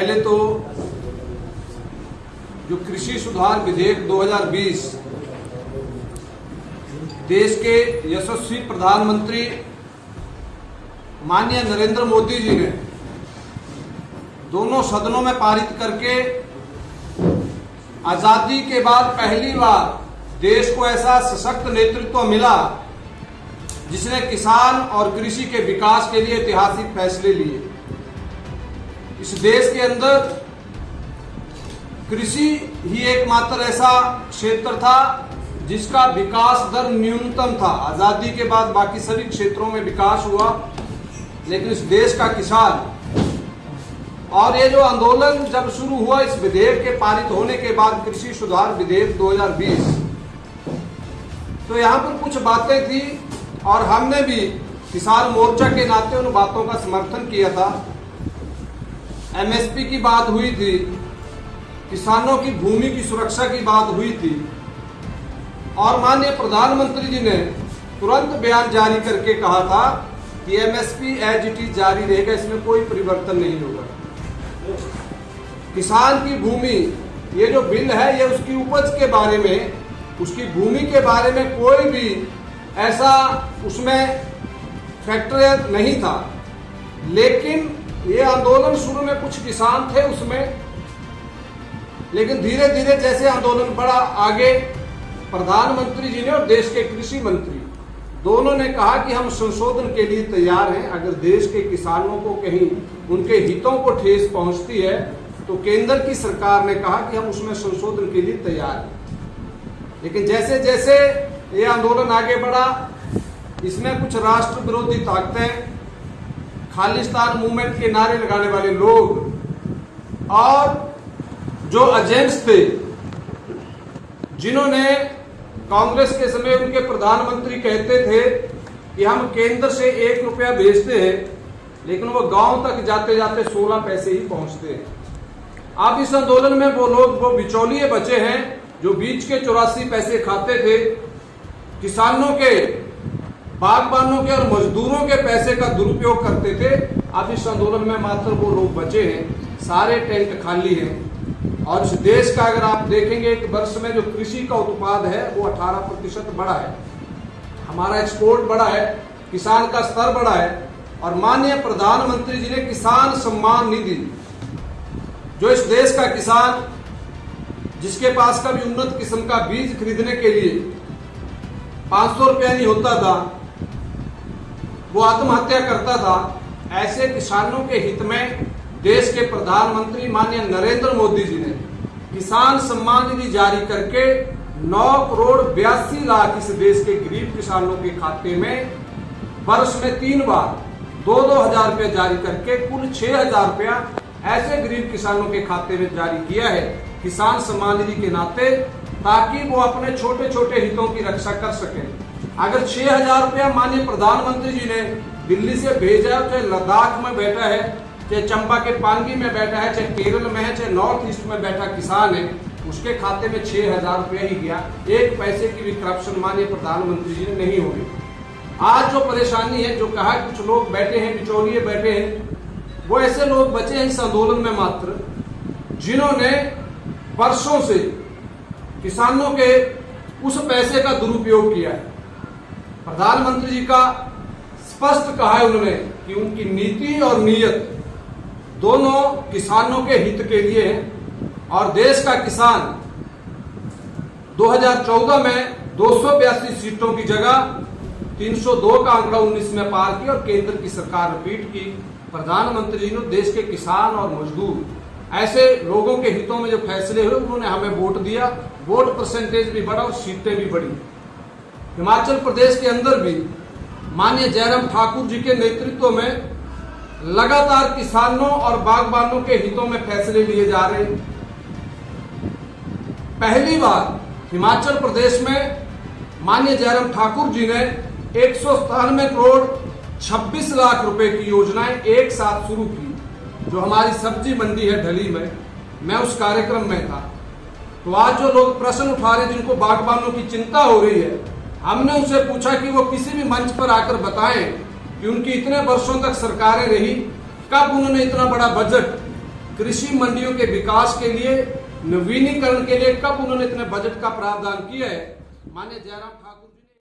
पहले तो जो कृषि सुधार विधेयक 2020 देश के यशस्वी प्रधानमंत्री माननीय नरेंद्र मोदी जी ने दोनों सदनों में पारित करके आजादी के बाद पहली बार देश को ऐसा सशक्त नेतृत्व मिला जिसने किसान और कृषि के विकास के लिए ऐतिहासिक फैसले लिए। इस देश के अंदर कृषि ही एकमात्र ऐसा क्षेत्र था जिसका विकास दर न्यूनतम था। आजादी के बाद बाकी सभी क्षेत्रों में विकास हुआ, लेकिन इस देश का किसान, और ये जो आंदोलन जब शुरू हुआ इस विधेयक के पारित होने के बाद, कृषि सुधार विधेयक 2020, तो यहाँ पर कुछ बातें थी और हमने भी किसान मोर्चा के नाते उन बातों का समर्थन किया था। एमएसपी की बात हुई थी, किसानों की भूमि की सुरक्षा की बात हुई थी, और माननीय प्रधानमंत्री जी ने तुरंत बयान जारी करके कहा था कि एमएसपी एज इट इज जारी रहेगा, इसमें कोई परिवर्तन नहीं होगा। किसान की भूमि, ये जो बिल है ये उसकी उपज के बारे में, उसकी भूमि के बारे में कोई भी ऐसा उसमें फैक्टर नहीं था। लेकिन ये आंदोलन शुरू में कुछ किसान थे उसमें, लेकिन धीरे धीरे जैसे आंदोलन बढ़ा आगे, प्रधानमंत्री जी ने और देश के कृषि मंत्री दोनों ने कहा कि हम संशोधन के लिए तैयार हैं। अगर देश के किसानों को कहीं उनके हितों को ठेस पहुंचती है तो केंद्र की सरकार ने कहा कि हम उसमें संशोधन के लिए तैयार हैं। लेकिन जैसे जैसे ये आंदोलन आगे बढ़ा, इसमें कुछ राष्ट्र विरोधी ताकतें, खालिस्तान मूवमेंट के नारे लगाने वाले लोग और जो एजेंट्स थे जिन्होंने कांग्रेस के समय उनके प्रधानमंत्री कहते थे कि हम केंद्र से 1 रुपया भेजते हैं, लेकिन वो गांव तक जाते जाते 16 पैसे ही पहुंचते हैं। अब इस आंदोलन में वो लोग, वो बिचौलिए बचे हैं जो बीच के 84 पैसे खाते थे। किसानों के, बागबानों के और मजदूरों के पैसे का दुरुपयोग करते थे। अब इस आंदोलन में मात्र वो लोग बचे हैं, सारे टेंट खाली हैं। और इस देश का अगर आप देखेंगे एक वर्ष में जो कृषि का उत्पाद है वो 18% बढ़ा है, हमारा एक्सपोर्ट बढ़ा है, किसान का स्तर बढ़ा है। और माननीय प्रधानमंत्री जी ने किसान सम्मान निधि, जो इस देश का किसान जिसके पास कभी उन्नत किस्म का बीज खरीदने के लिए 500 रुपया नहीं होता था, वो आत्महत्या करता था, ऐसे किसानों के हित में देश के प्रधानमंत्री माननीय नरेंद्र मोदी जी ने किसान सम्मान निधि जारी करके 9,82,00,000 इस देश के गरीब किसानों के खाते में वर्ष में 3 बार 2-2 हजार रुपया जारी करके कुल 6,000 रुपया ऐसे गरीब किसानों के खाते में जारी किया है किसान सम्मान निधि के नाते, ताकि वो अपने छोटे छोटे हितों की रक्षा कर सके। अगर 6,000 रुपया माननीय प्रधानमंत्री जी ने दिल्ली से भेजा, चाहे लद्दाख में बैठा है, चाहे चंबा के पांगी में बैठा है, चाहे केरल में है, चाहे नॉर्थ ईस्ट में बैठा किसान है, उसके खाते में 6,000 रुपया ही गया। 1 पैसे की भी करप्शन माननीय प्रधानमंत्री जी ने नहीं हुई। आज जो परेशानी है, जो कहा कुछ लोग बैठे हैं, बिचौलिए बैठे हैं, वो ऐसे लोग बचे हैं इस आंदोलन में मात्र जिन्होंने वर्षों से किसानों के उस पैसे का दुरुपयोग किया है। प्रधानमंत्री जी का स्पष्ट कहा है उन्होंने कि उनकी नीति और नीयत दोनों किसानों के हित के लिए है। और देश का किसान 2014 में 282 सीटों की जगह 302 का आंकड़ा 19 में पार किया और केंद्र की सरकार रिपीट की। प्रधानमंत्री जी ने देश के किसान और मजदूर, ऐसे लोगों के हितों में जो फैसले हुए, उन्होंने हमें वोट दिया। वोट परसेंटेज भी बढ़ा और सीटें भी बढ़ी। हिमाचल प्रदेश के अंदर भी माननीय जयराम ठाकुर जी के नेतृत्व में लगातार किसानों और बागबानों के हितों में फैसले लिए जा रहे हैं। पहली बार हिमाचल प्रदेश में माननीय जयराम ठाकुर जी ने 197 करोड़ 26 लाख रुपए की योजनाएं एक साथ शुरू की। जो हमारी सब्जी मंडी है ढली में, मैं उस कार्यक्रम में था। तो आज जो लोग प्रश्न उठा रहे, जिनको बागबानों की चिंता हो रही है, हमने उनसे पूछा कि वो किसी भी मंच पर आकर बताएं कि उनकी इतने वर्षों तक सरकारें रही, कब उन्होंने इतना बड़ा बजट कृषि मंडियों के विकास के लिए, नवीनीकरण के लिए कब उन्होंने इतने बजट का प्रावधान किया है। माननीय जयराम ठाकुर